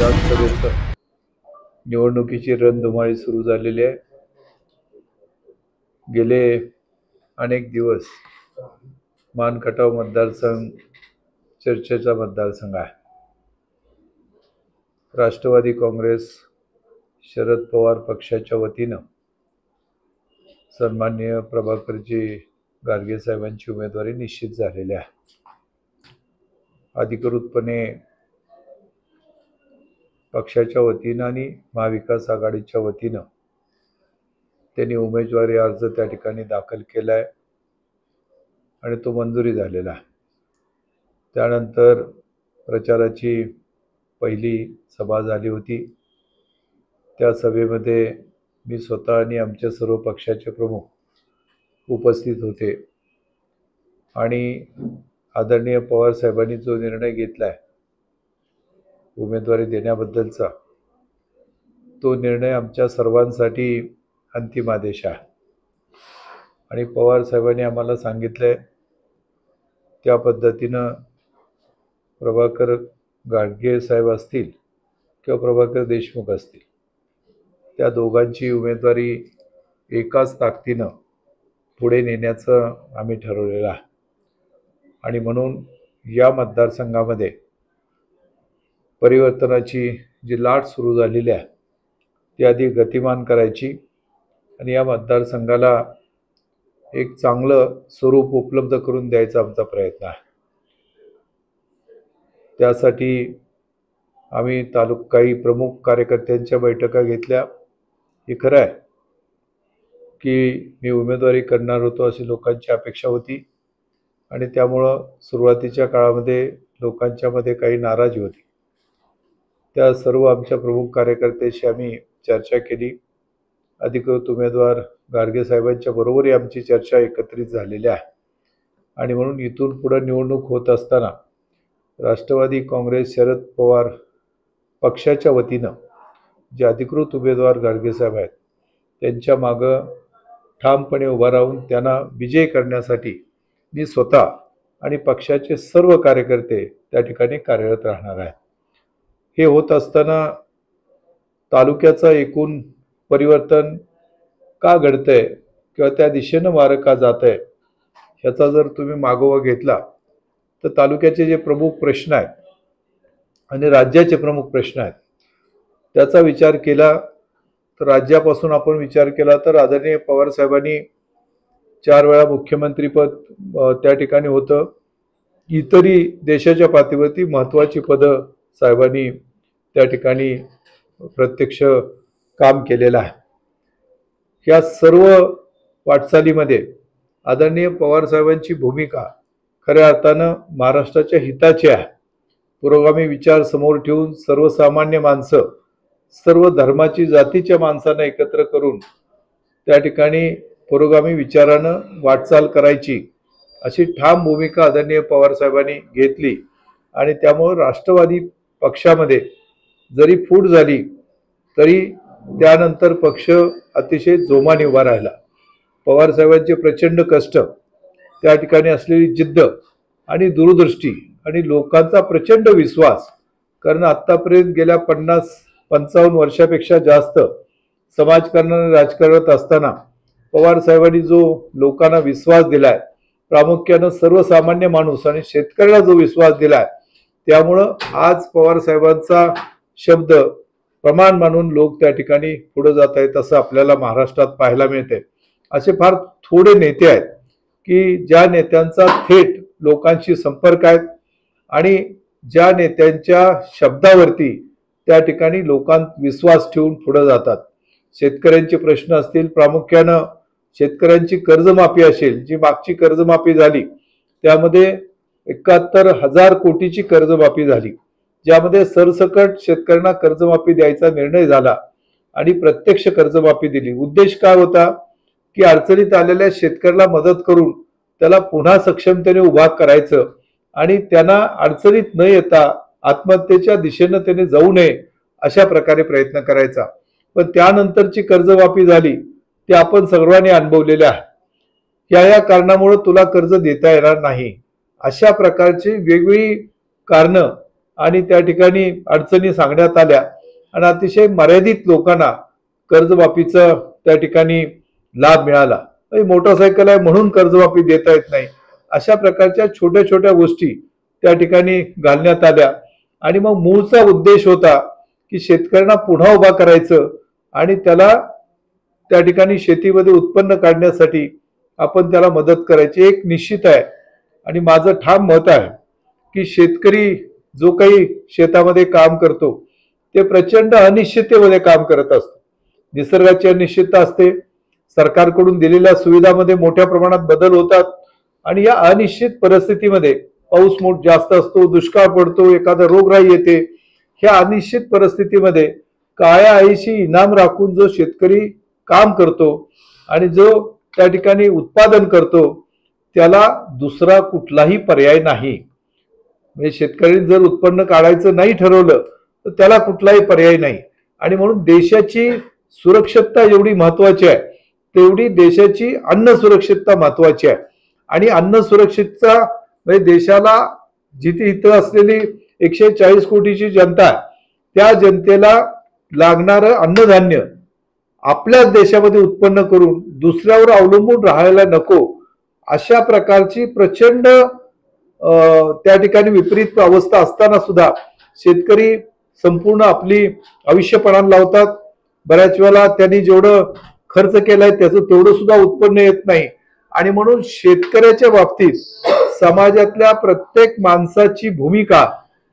विधानसभेचं निवडणुकीची रणधुमाळी सुरू झालेली आहे. गेले अनेक दिवस मानखटाव मतदारसंघ चर्चेचा मतदारसंघ आहे. राष्ट्रवादी काँग्रेस शरद पवार पक्षाच्या वतीनं सन्माननीय प्रभाकरजी गाडगे साहेबांची उमेदवारी निश्चित झालेली आहे. अधिकृतपणे पक्षाच्या वतीनं आणि महाविकास आघाडीच्या वतीनं त्यांनी उमेदवारी अर्ज त्या ठिकाणी दाखल केला आहे आणि तो मंजुरी झालेला आहे. त्यानंतर प्रचाराची पहिली सभा झाली होती. त्या सभेमध्ये मी स्वतः आणि आमच्या सर्व पक्षाचे प्रमुख उपस्थित होते आणि आदरणीय पवार साहेबांनी जो निर्णय घेतला आहे उमेदवारी देण्याबद्दलचा, तो निर्णय आमच्या सर्वांसाठी अंतिम आदेश आहे. आणि पवार साहेबांनी आम्हाला सांगितलं आहे त्या पद्धतीनं प्रभाकर गाडगे साहेब असतील किंवा प्रभाकर देशमुख असतील, त्या दोघांची उमेदवारी एकाच ताकदीनं पुढे नेण्याचं आम्ही ठरवलेलं आहे. आणि म्हणून या मतदारसंघामध्ये परिवर्तनाची जी लाट सुरू झालेली आहे ती अधिक गतिमान करायची आणि या मतदारसंघाला एक चांगलं स्वरूप उपलब्ध करून द्यायचा आमचा प्रयत्न आहे. त्यासाठी आम्ही काही प्रमुख कार्यकर्त्यांच्या बैठका घेतल्या. हे खरं आहे की मी उमेदवारी करणार होतो अशी लोकांची अपेक्षा होती आणि त्यामुळं सुरुवातीच्या काळामध्ये लोकांच्यामध्ये काही नाराजी होती. त्या सर्व आमच्या प्रमुख कार्यकर्त्यांशी आम्ही चर्चा केली. अधिकृत उमेदवार गाडगे साहेबांच्या बरोबरही आमची चर्चा एकत्रित झालेली आहे. आणि म्हणून इथून पुढे निवडणूक होत असताना राष्ट्रवादी काँग्रेस शरद पवार पक्षाच्या वतीनं जे अधिकृत उमेदवार गाडगे साहेब आहेत त्यांच्या मागं ठामपणे उभा राहून त्यांना विजयी करण्यासाठी मी स्वतः आणि पक्षाचे सर्व कार्यकर्ते त्या ठिकाणी कार्यरत राहणार आहे. हे होत असताना तालुक्याचं एकूण परिवर्तन का घडतंय किंवा त्या दिशेनं वारं का जात आहे ह्याचा जर तुम्ही मागोवा घेतला तर तालुक्याचे जे प्रमुख प्रश्न आहेत आणि राज्याचे प्रमुख प्रश्न आहेत त्याचा विचार केला तर राज्यापासून आपण विचार केला तर आदरणीय पवार साहेबांनी 4 वेळा मुख्यमंत्रीपद त्या ठिकाणी होतं. इतरही देशाच्या पातळीवरती महत्त्वाची पदं साहेबांनी त्या ठिकाणी प्रत्यक्ष काम केलेलं आहे. या सर्व वाटचालीमध्ये आदरणीय पवार साहेबांची भूमिका खऱ्या अर्थानं महाराष्ट्राच्या हिताची आहे. पुरोगामी विचार समोर ठेवून सर्वसामान्य माणसं, सर्व धर्माची जातीच्या माणसांना एकत्र करून त्या ठिकाणी पुरोगामी विचारानं वाटचाल करायची अशी ठाम भूमिका आदरणीय पवार साहेबांनी घेतली. आणि त्यामुळे राष्ट्रवादी पक्षामध्ये जरी फूट झाली तरी त्यानंतर पक्ष अतिशय जोमाने उभा राहिला. पवार साहेबांचे प्रचंड कष्ट, त्या ठिकाणी असलेली जिद्द आणि दूरदृष्टी आणि लोकांचा प्रचंड विश्वास, कारण आत्तापर्यंत गेल्या 50-55 वर्षापेक्षा जास्त समाजकारण आणि राजकारणात असताना पवार साहेबांनी जो लोकांना विश्वास दिलाय, प्रामुख्यानं सर्वसामान्य माणूस आणि शेतकऱ्याला जो विश्वास दिलाय, त्यामुळं आज पवार साहेबांचा शब्द प्रमाण मानून लोक त्या ठिकाणी पुढे जात आहेत असं आपल्याला महाराष्ट्रात पाहायला मिळते. असे फार थोडे नेते आहेत की ज्या नेत्यांचा थेट लोकांशी संपर्क आहे आणि ज्या नेत्यांच्या शब्दावरती त्या ठिकाणी लोकांत विश्वास ठेवून पुढे जातात. शेतकऱ्यांचे प्रश्न असतील, प्रामुख्यानं शेतकऱ्यांची कर्जमाफी असेल, जी मागची कर्जमाफी झाली त्यामध्ये 71,000 कोटीची कर्जमाफी झाली, ज्यामध्ये सरसकट शेतकऱ्यांना कर्जमाफी द्यायचा निर्णय झाला आणि प्रत्यक्ष कर्जमाफी दिली. उद्देश काय होता की अडचणीत आलेल्या शेतकऱ्याला मदत करून त्याला पुन्हा सक्षमतेने उभा करायचं आणि त्यांना अडचणीत न येता आत्महत्येच्या दिशेनं त्याने जाऊ नये अशा प्रकारे प्रयत्न करायचा. पण त्यानंतरची कर्जमाफी झाली ते आपण सर्वांनी अनुभवलेले आहे. या कारणामुळे तुला कर्ज देता येणार नाही अशा प्रकारची वेगवेगळी कारणं आणि त्या ठिकाणी अडचणी सांगण्यात आल्या आणि अतिशय मर्यादित लोकांना कर्जमाफीचा त्या ठिकाणी लाभ मिळाला. मोटरसायकल आहे म्हणून कर्जमाफी देता येत नाही, अशा प्रकारच्या छोट्या छोट्या गोष्टी त्या ठिकाणी घालण्यात आल्या. आणि मग मूळचा उद्देश होता की शेतकऱ्यांना पुन्हा उभा करायचं आणि त्याला त्या ठिकाणी शेतीमध्ये उत्पन्न काढण्यासाठी आपण त्याला मदत करायची. एक निश्चित आहे आणि माझं ठाम मत आहे की शेतकरी जो काही शेतामध्ये काम करतो ते प्रचंड अनिश्चिततेमध्ये काम करत असतो. निसर्गाची अनिश्चितता असते, सरकारकडून दिलेल्या सुविधामध्ये मोठ्या प्रमाणात बदल होतात आणि या अनिश्चित परिस्थितीमध्ये पाऊस जास्त असतो, दुष्काळ पडतो, एखादा रोगराई येते. ह्या अनिश्चित परिस्थितीमध्ये काळ्या आईशी इनाम राखून जो शेतकरी काम करतो आणि जो त्या ठिकाणी उत्पादन करतो त्याला दुसरा कुठलाही पर्याय नाही. म्हणजे शेतकऱ्यांनी जर उत्पन्न काढायचं नाही ठरवलं तर त्याला कुठलाही पर्याय नाही. आणि म्हणून देशाची सुरक्षितता एवढी महत्वाची आहे तेवढी देशाची अन्न सुरक्षितता महत्वाची आहे. आणि अन्न सुरक्षितता म्हणजे देशाला जिथे इथं असलेली 140 कोटीची जनता त्या जनतेला लागणारं अन्नधान्य आपल्याच देशामध्ये उत्पन्न करून दुसऱ्यावर अवलंबून राहायला नको, अशा प्रकारची प्रचंड त्या ठिकाणी विपरीत अवस्था असताना सुद्धा शेतकरी संपूर्ण आपली आयुष्यपणाला लावतात. बऱ्याच वेळेला त्यांनी जेवढं खर्च केलाय त्याचं तेवढं सुद्धा उत्पन्न येत नाही. आणि म्हणून शेतकऱ्याच्या बाबतीत समाजातल्या प्रत्येक माणसाची भूमिका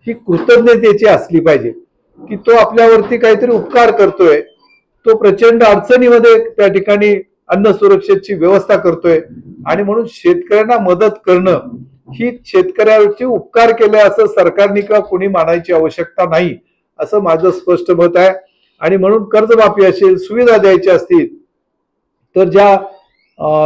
ही कृतज्ञतेची असली पाहिजे की तो आपल्यावरती काहीतरी उपकार करतोय, तो प्रचंड अडचणीमध्ये त्या ठिकाणी अन्न सुरक्षेची व्यवस्था करतोय. आणि म्हणून शेतकऱ्यांना मदत करणं ही शेतकऱ्यावरची उपकार केले असं सरकारने किंवा कोणी मानायची आवश्यकता नाही, असं माझं स्पष्ट मत आहे. आणि म्हणून कर्जमाफी असेल, सुविधा द्यायच्या असतील तर ज्या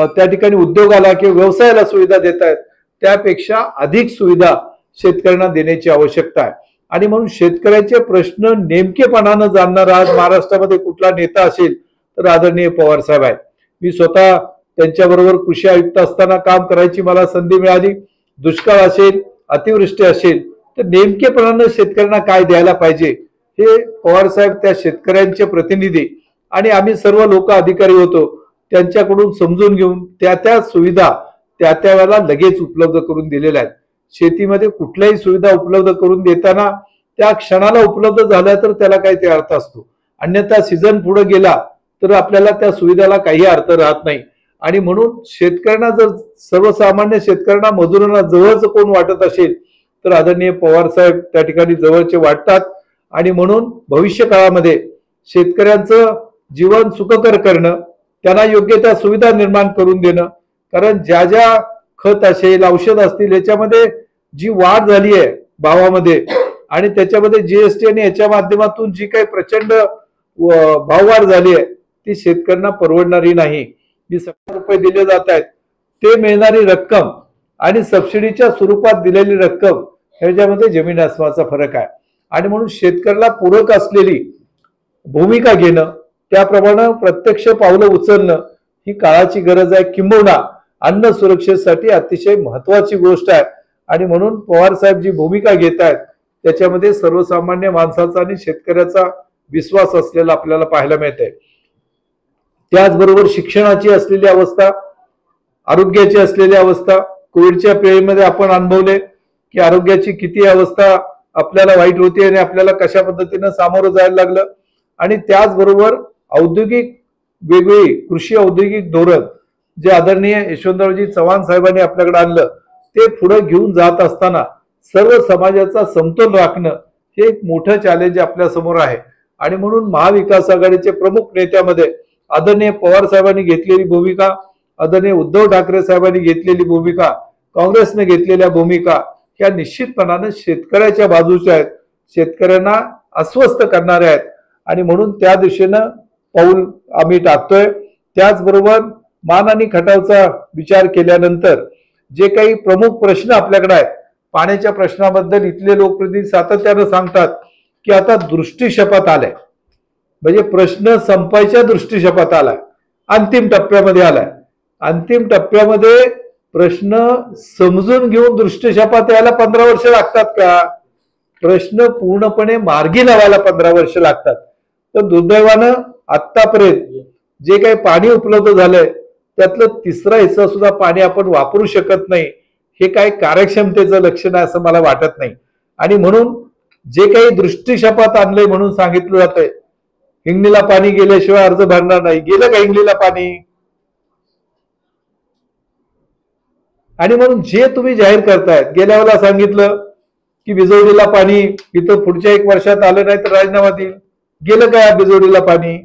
त्या ठिकाणी उद्योगाला किंवा व्यवसायाला सुविधा देत आहेत त्यापेक्षा अधिक सुविधा शेतकऱ्यांना देण्याची आवश्यकता आहे. आणि म्हणून शेतकऱ्याचे प्रश्न नेमकेपणानं जाणणारा आज महाराष्ट्रामध्ये कुठला नेता असेल तर आदरणीय पवार साहेब आहेत. मी स्वतः त्यांच्याबरोबर कृषी आयुक्त असताना काम करायची मला संधी मिळाली. दुष्काळ असेल, अतिवृष्टी असेल तर नेमकेपणानं शेतकऱ्यांना काय द्यायला पाहिजे हे पवार साहेब त्या शेतकऱ्यांचे प्रतिनिधी आणि आम्ही सर्व लोक अधिकारी होतो त्यांच्याकडून समजून घेऊन त्या सुविधा त्या वेळेला लगेच उपलब्ध करून दिलेल्या आहेत. शेतीमध्ये कुठल्याही सुविधा उपलब्ध करून देताना त्या क्षणाला उपलब्ध झाल्या तर त्याला काही ते अर्थ असतो, अन्यथा सीझन पुढे गेला तर आपल्याला त्या सुविधाला काही अर्थ राहत नाही. आणि म्हणून शेतकऱ्यांना जर सर्वसामान्य शेतकऱ्यांना मजुरांना जवळच कोण वाटत असेल तर आदरणीय पवार साहेब त्या ठिकाणी जवळचे वाटतात. आणि म्हणून भविष्य काळामध्ये शेतकऱ्यांचं जीवन सुखकर करणं, त्यांना योग्य त्या सुविधा निर्माण करून देणं, कारण ज्या ज्या खत असेल, औषध असतील याच्यामध्ये जी वाढ झाली आहे भावामध्ये आणि त्याच्यामध्ये जीएसटी आणि याच्या माध्यमातून जी काही प्रचंड भाववाढ झाली आहे ती शेतकऱ्यांना परवडणारी नाही. जी ₹17 दिले जात आहेत ते मिळणारी रक्कम आणि सबसिडीच्या स्वरूपात दिलेली रक्कम ह्याच्यामध्ये जमीन आसमानाचा फरक आहे. आणि म्हणून शेतकऱ्याला पूरक असलेली भूमिका घेणं, त्याप्रमाणे प्रत्यक्ष पावलं उचलणं ही काळाची गरज आहे, किंबहुना अन्न सुरक्षेसाठी अतिशय महत्वाची गोष्ट आहे. आणि म्हणून पवार साहेब जी भूमिका घेत आहेत त्याच्यामध्ये सर्वसामान्य माणसाचा आणि शेतकऱ्याचा विश्वास असलेला आपल्याला पाहायला मिळतंय. त्याचबरोबर शिक्षणाची असलेली अवस्था, आरोग्याची असलेली अवस्था कोविडच्या पिरियडमध्ये आपण अनुभवले की आरोग्याची किती अवस्था आपल्याला वाईट होती आणि आपल्याला कशा पद्धतीने सामोरं जायला लागलं. आणि त्याचबरोबर औद्योगिक वेगवेगळी कृषी औद्योगिक धोरण जे आदरणीय यशवंतरावजी चव्हाण साहेबांनी आपल्याकडे आणलं ते पुढे घेऊन जात असताना सर्व समाजाचा समतोल राखणं हे एक मोठं चॅलेंज आपल्या समोर आहे. आणि म्हणून महाविकास आघाडीचे प्रमुख नेत्यामध्ये आदरणीय पवार साहेबांनी घेतलेली भूमिका, आदरणीय उद्धव ठाकरे साहेबांनी घेतलेली भूमिका, काँग्रेसने घेतलेल्या भूमिका ह्या निश्चितपणाने शेतकऱ्याच्या बाजूच्या आहेत, शेतकऱ्यांना अस्वस्थ करणाऱ्या आहेत. आणि म्हणून त्या दिशेनं पाऊल आम्ही टाकतोय. त्याचबरोबर मान आणि खटावचा विचार केल्यानंतर जे काही प्रमुख प्रश्न आपल्याकडे आहेत, पाण्याच्या प्रश्नाबद्दल इथले लोकप्रतिनिधी सातत्यानं सांगतात की आता दृष्टिक्षेपात आलाय, म्हणजे प्रश्न संपायच्या दृष्टिक्षेपात आलाय, अंतिम टप्प्यामध्ये आलाय. अंतिम टप्प्यामध्ये प्रश्न समजून घेऊन दृष्टिक्षेपात यायला 15 वर्ष लागतात का? प्रश्न पूर्णपणे मार्गी लावायला 15 वर्ष लागतात. पण दुर्दैवानं आतापर्यंत जे काही पाणी उपलब्ध झालंय त्यातलं तिसरा हिस्सा सुद्धा पाणी आपण वापरू शकत नाही. हे काही कार्यक्षमतेचं लक्षण आहे असं मला वाटत नाही. आणि म्हणून जे काही दृष्टिक्षेपात आणलंय म्हणून सांगितलं जातंय, हिंगणीला पाणी गेल्याशिवाय अर्ज भरणार नाही. गेलं का हिंगणीला पाणी? आणि म्हणून जे तुम्ही जाहीर करतायत, गेल्या वेळेला सांगितलं की बिजवडीला पाणी इथं पुढच्या 1 वर्षात आलं नाही तर राजीनामा देईल. गेलं काय बिजवडीला पाणी?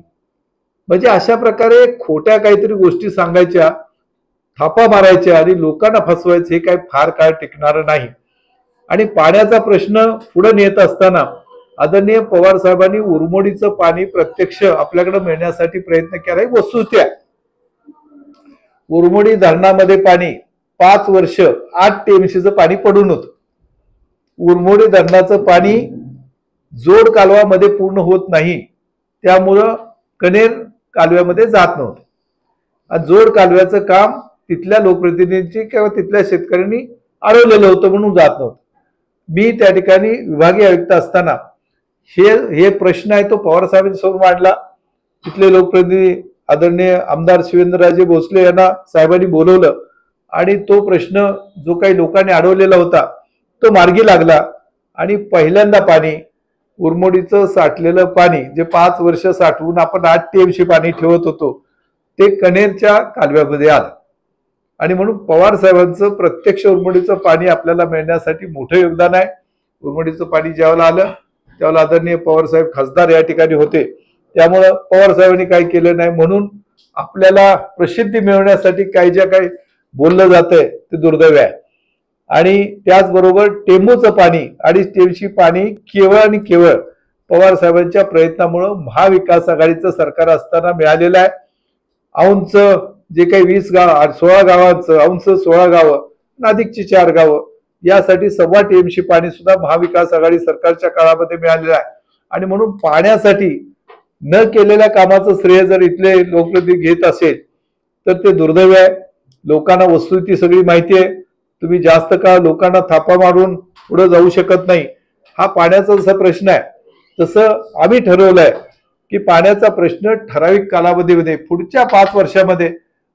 म्हणजे अशा प्रकारे खोट्या काहीतरी गोष्टी सांगायच्या, थापा मारायच्या आणि लोकांना फसवायचं, हे काही फार काळ टिकणारं नाही. आणि पाण्याचा प्रश्न पुढे नेत असताना आदरणीय पवार साहेबांनी उरमोडीचं पाणी प्रत्यक्ष आपल्याकडे मिळण्यासाठी प्रयत्न केलाय. वस्तुस्थिती उरमोडी धरणामध्ये पाणी 5 वर्ष 8 TMCचं पाणी पडून होतं. उरमोडी धरणाचं पाणी जोड कालवामध्ये पूर्ण होत नाही, त्यामुळं कनेर कालव्यामध्ये जात नव्हतं. जोड कालव्याचं काम तिथल्या लोकप्रतिनिधींची किंवा तिथल्या शेतकऱ्यांनी अडवलेलं होतं म्हणून जात नव्हतं. मी त्या ठिकाणी विभागीय आयुक्त असताना हे प्रश्न आहे तो पवार साहेबांसमोर मांडला. तिथले लोकप्रतिनिधी आदरणीय आमदार शिवेंद्रराजे भोसले यांना साहेबांनी बोलवलं आणि तो प्रश्न जो काही लोकांनी अडवलेला होता तो मार्गी लागला. आणि पहिल्यांदा पाणी उरमोडीचं साठलेलं पाणी जे 5 वर्ष साठवून आपण 8 TMC पाणी ठेवत होतो ते कनेरच्या कालव्यामध्ये आलं. आणि म्हणून पवार साहेबांचं प्रत्यक्ष उरमोडीचं पाणी आपल्याला मिळण्यासाठी मोठं योगदान आहे. उरमोडीचं पाणी ज्यावेळेला आलं त्यावेळेला आदरणीय पवार साहेब खासदार या ठिकाणी होते, त्यामुळं पवार साहेबांनी काही केलं नाही. म्हणून आपल्याला प्रसिद्धी मिळवण्यासाठी ज्या काही बोललं जातंय ते दुर्दैव आहे. आणि त्याचबरोबर टेंबूचं पाणी 2.5 TMC पाणी केवळ आणि केवळ पवार साहेबांच्या प्रयत्नामुळं महाविकास आघाडीचं सरकार असताना मिळालेलं आहे. औंच जे काही 16 गावांचं औंच 16 गावं नाशिकची 4 गावं यासाठी 1.25 TMC पाणी सुद्धा महाविकास आघाडी सरकारच्या काळामध्ये मिळालेलं आहे. आणि म्हणून पाण्यासाठी न केलेल्या कामाचं श्रेय जर इथले लोकप्रतिनिधी घेत असेल तर ते दुर्दैव आहे. लोकांना वस्तुस्थिती सगळी माहिती आहे. तुम्ही जास्त काळ लोकांना थापा मारून पुढे जाऊ शकत नाही. हा पाण्याचा जसा प्रश्न आहे तसं आम्ही ठरवलंय की पाण्याचा प्रश्न ठराविक कालावधीमध्ये पुढच्या 5 वर्षामध्ये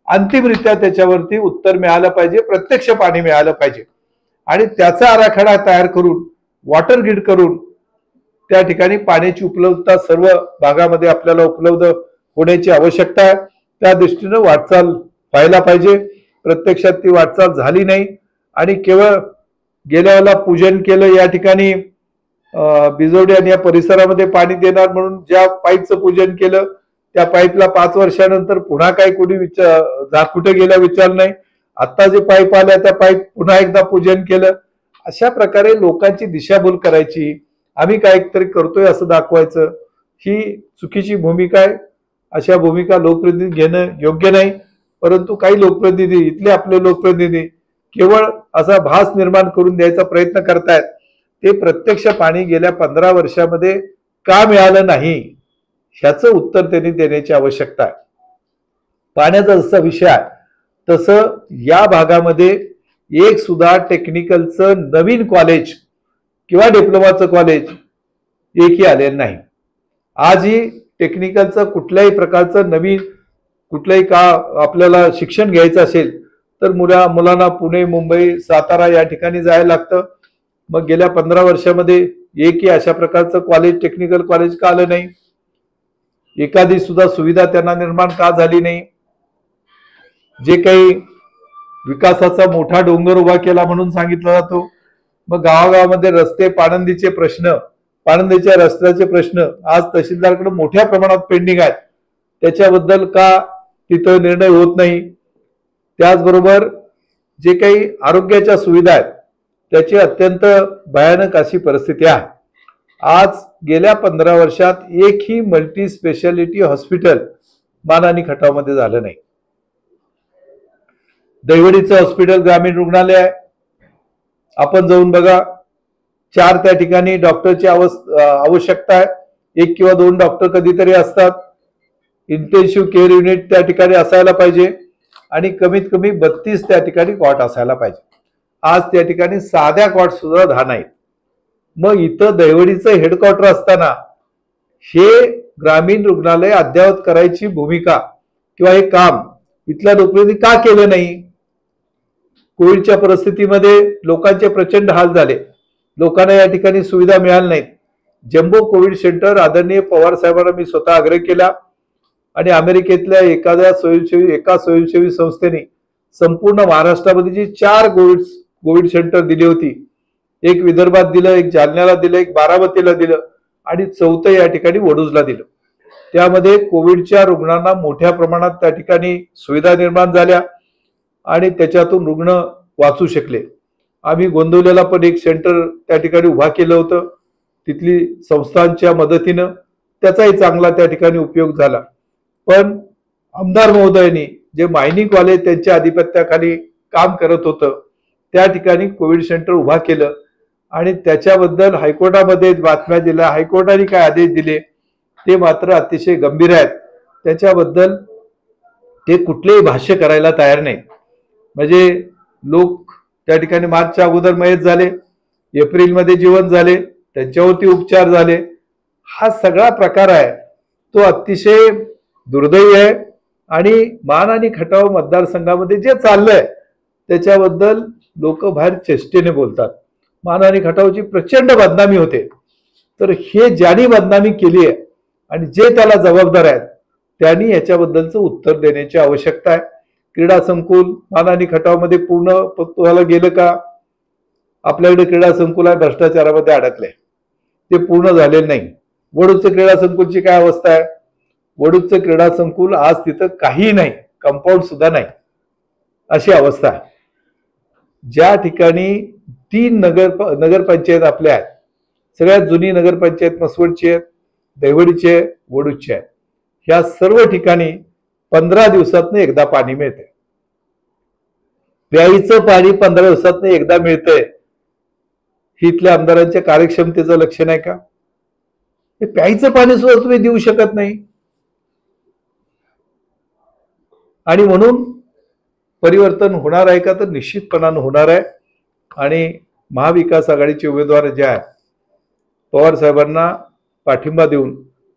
अंतिमरित्या त्याच्यावरती उत्तर मिळालं पाहिजे, प्रत्यक्ष पाणी मिळालं पाहिजे. आणि त्याचा आराखडा तयार करून वॉटर ग्रीड करून त्या ठिकाणी पाण्याची उपलब्धता सर्व भागामध्ये आपल्याला उपलब्ध होण्याची आवश्यकता आहे. त्या दृष्टीनं वाटचाल व्हायला पाहिजे. प्रत्यक्षात ती वाटचाल झाली नाही आणि केवळ गेल्या वेळेला पूजन केलं या ठिकाणी बिजवडी आणि या परिसरामध्ये पाणी देणार म्हणून ज्या पाईपचं पूजन केलं त्या पाईपला 5 वर्षानंतर पुन्हा काही कोणी कुठे गेला विचार नाही. आता जे पाईप आल्या त्या पाईप पुन्हा एकदा पूजन केलं. अशा प्रकारे लोकांची दिशाभूल करायची, आम्ही काहीतरी करतोय असं दाखवायचं, ही चुकीची भूमिका आहे. अशा भूमिका लोकप्रतिनिधी घेणं योग्य नाही. परंतु काही लोकप्रतिनिधी इथले आपले लोकप्रतिनिधी केवळ असा भास निर्माण करून द्यायचा प्रयत्न करतायत. ते प्रत्यक्ष पाणी गेल्या 15 वर्षामध्ये का मिळालं नाही ह्याचं उत्तर त्यांनी देण्याची आवश्यकता आहे. पाण्याचा जसा विषय आहे तसं या भागामध्ये एक सुद्धा टेक्निकलचं नवीन कॉलेज किंवा डिप्लोमाचं कॉलेज एकही आलेलं नाही. आजही टेक्निकलचं कुठल्याही प्रकारचं नवीन कुठलंही का आपल्याला शिक्षण घ्यायचं असेल तर मुलांना पुणे, मुंबई, सातारा या ठिकाणी जायला लागतं. मग गेल्या 15 वर्षामध्ये एकही अशा प्रकारचं कॉलेज टेक्निकल कॉलेज का आलं नाही? एखादी सुद्धा सुविधा त्यांना निर्माण का झाली नाही? जे काही विकासाचा मोठा डोंगर उभा केला म्हणून सांगितला जातो, मग गावागावामध्ये रस्ते, पाणंदीचे प्रश्न, पाणंदीच्या रस्त्याचे प्रश्न आज तहसीलदारकडे मोठ्या प्रमाणात पेंडिंग आहेत. त्याच्याबद्दल का तिथं निर्णय होत नाही? त्याचबरोबर जे काही आरोग्याच्या सुविधा आहेत त्याची अत्यंत भयानक अशी परिस्थिती आहे. आज गेल्या 15 वर्षात एकही मल्टी स्पेशालिटी हॉस्पिटल मानानी खटावमध्ये झालं नाही. दैवडीचं हॉस्पिटल ग्रामीण रुग्णालय आहे, आपण जाऊन बघा. 4 त्या ठिकाणी डॉक्टरची आवश्यकता आहे. 1 किंवा 2 डॉक्टर कधीतरी असतात. इंटेन्सिव्ह केअर युनिट त्या ठिकाणी असायला पाहिजे आणि कमीत कमी 32 त्या ठिकाणी कॉट असायला पाहिजे. आज त्या ठिकाणी साध्या कॉट सुद्धा 10 नाहीत. मग इथं दहिवडीचं हेडक्वार्टर असताना हे ग्रामीण रुग्णालय अद्ययावत करायची भूमिका किंवा हे काम इथल्या लोकांनी का केलं नाही? कोविडच्या परिस्थितीमध्ये लोकांचे प्रचंड हाल झाले, लोकांना या ठिकाणी सुविधा मिळाल्या नाहीत. जम्बो कोविड सेंटर आदरणीय पवार साहेबांना मी स्वतः आग्रह केला आणि अमेरिकेतल्या एका स्वयंसेवी संस्थेने संपूर्ण महाराष्ट्रामध्ये जी 4 कोविड सेंटर दिली होती, एक विदर्भात दिलं, एक जालन्याला दिलं, एक बारामतीला दिलं आणि 4थं या ठिकाणी वडूजला दिलं. त्यामध्ये कोविडच्या रुग्णांना मोठ्या प्रमाणात त्या ठिकाणी सुविधा निर्माण झाल्या आणि त्याच्यातून रुग्ण वाचू शकले. आम्ही गोंदवलेला पण एक सेंटर त्या ठिकाणी उभा केलं होतं, तिथली संस्थांच्या मदतीनं त्याचाही चांगला त्या ठिकाणी उपयोग झाला. पण आमदार महोदयांनी जे मायनिंगवाले त्यांच्या आधिपत्याखाली काम करत होतं त्या ठिकाणी कोविड सेंटर उभा केलं आणि त्याच्याबद्दल हायकोर्टामध्ये बातम्या दिल्या, हायकोर्टाने काय आदेश दिले ते मात्र अतिशय गंभीर आहेत. त्याच्याबद्दल ते कुठलेही भाष्य करायला तयार नाही. म्हणजे लोक त्या ठिकाणी मार्चच्या अगोदर मयत झाले, एप्रिलमध्ये जिवंत झाले, त्यांच्यावरती उपचार झाले. हा सगळा प्रकार आहे तो अतिशय दुर्दैवी आहे आणि मान आणि खटाव मतदारसंघामध्ये जे चाललंय त्याच्याबद्दल लोक बाहेर चेष्टेने बोलतात. मान आणि खटावची प्रचंड बदनामी होते. तर हे ज्यांनी बदनामी केली आहे आणि जे त्याला जबाबदार आहेत त्यांनी याच्याबद्दलचं उत्तर देण्याची आवश्यकता आहे. क्रीडा संकुल मान आणि खटावमध्ये पूर्ण व्हायला गेलं का? आपल्याकडे क्रीडा संकुल आहे, भ्रष्टाचारामध्ये अडकले, ते पूर्ण झालेलं नाही. वडूजचं क्रीडा संकुलची काय अवस्था आहे? वडूजचं क्रीडा संकुल आज तिथं काही नाही, कंपाऊंड सुद्धा नाही, अशी अवस्था आहे. ज्या ठिकाणी 3 नगरपंचायत आपल्या आहेत, सगळ्यात जुनी नगरपंचायत मसवडची आहे, दहिवडीची आहे, वडूजची आहे. ह्या सर्व ठिकाणी 15 दिवसातनं एकदा पाणी मिळते. प्यायचं पाणी 15 दिवसातनं एकदा मिळतंय. ही इथल्या आमदारांच्या कार्यक्षमतेचं लक्षण आहे का? हे प्यायचं पाणी सुद्धा तुम्ही देऊ शकत नाही. आणि म्हणून परिवर्तन होणार आहे का? तर निश्चितपणानं होणार आहे. आणि महाविकास आघाडीचे उमेदवार जे आहेत पवार साहेबांना पाठिंबा देऊन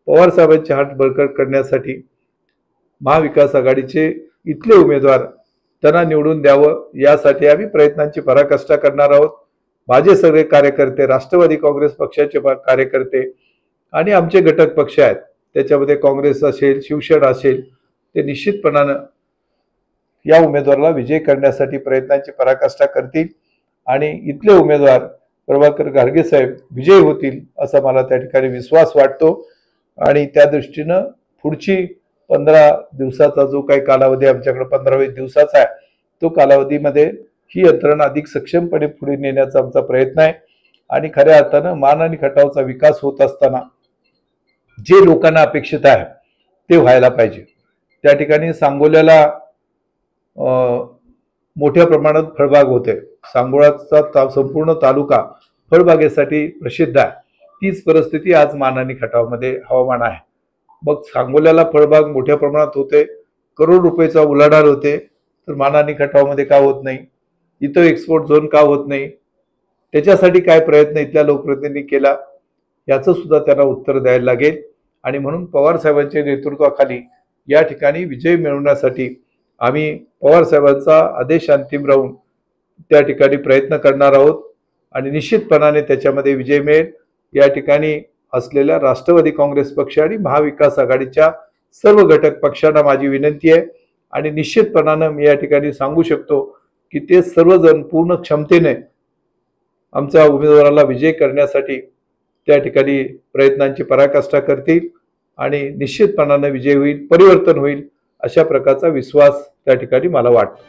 पवार साहेबांचे हात बळकट करण्यासाठी महाविकास आघाडीचे इथले उमेदवार त्यांना निवडून द्यावं यासाठी आम्ही प्रयत्नांची पराकाष्ठा करणार आहोत. माझे सगळे कार्यकर्ते, राष्ट्रवादी काँग्रेस पक्षाचे कार्यकर्ते आणि आमचे घटक पक्ष आहेत, त्याच्यामध्ये काँग्रेस असेल, शिवसेना असेल, ते निश्चितपणानं या उमेदवाराला विजय करण्यासाठी प्रयत्नांची पराकाष्ठा करतील आणि इथले उमेदवार प्रभाकर घारगे साहेब विजयी होतील असा मला त्या ठिकाणी विश्वास वाटतो. आणि त्या दृष्टीनं पुढची 15 दिवसाचा जो काही कालावधी आमच्याकडे 15-20 दिवसाचा आहे, तो कालावधीमध्ये ही यंत्रणा अधिक सक्षमपणे पुढे नेण्याचा आमचा प्रयत्न आहे. आणि खऱ्या अर्थानं मान आणि खटावचा विकास होत असताना जे लोकांना अपेक्षित आहे ते व्हायला पाहिजे. त्या ठिकाणी सांगोल्याला मोठ्या प्रमाणात फळबाग होते. सांगोळाचा संपूर्ण तालुका फळबागेसाठी प्रसिद्ध आहे. तीच परिस्थिती आज मान आणि खटावमध्ये हवामान आहे. मग सांगोल्याला फळबाग मोठ्या प्रमाणात होते, करोड रुपयाचा उलाढाल होते, तर मान आणि खटावमध्ये का होत नाही? इथं एक्सपोर्ट झोन का होत नाही? त्याच्यासाठी काय प्रयत्न इथल्या लोकप्रतिनिधींनी केला याचं सुद्धा त्यांना उत्तर द्यायला लागेल. आणि म्हणून पवार साहेबांच्या नेतृत्वाखाली या ठिकाणी विजय मिळवण्यासाठी आम्ही पवार साहेबांचा आदेश अंतिम राहून त्या ठिकाणी प्रयत्न करणार आहोत आणि निश्चितपणाने त्याच्यामध्ये विजय मिळेल. या ठिकाणी असलेल्या राष्ट्रवादी काँग्रेस पक्ष आणि महाविकास आघाडीच्या सर्व घटक पक्षांना माझी विनंती आहे आणि निश्चितपणानं मी या ठिकाणी सांगू शकतो की ते सर्वजण पूर्ण क्षमतेने आमच्या उमेदवाराला विजय करण्यासाठी त्या ठिकाणी प्रयत्नांची पराकाष्ठा करतील आणि निश्चितपणानं विजय होईल, परिवर्तन होईल अशा प्रकारचा विश्वास त्या ठिकाणी मला वाटतो.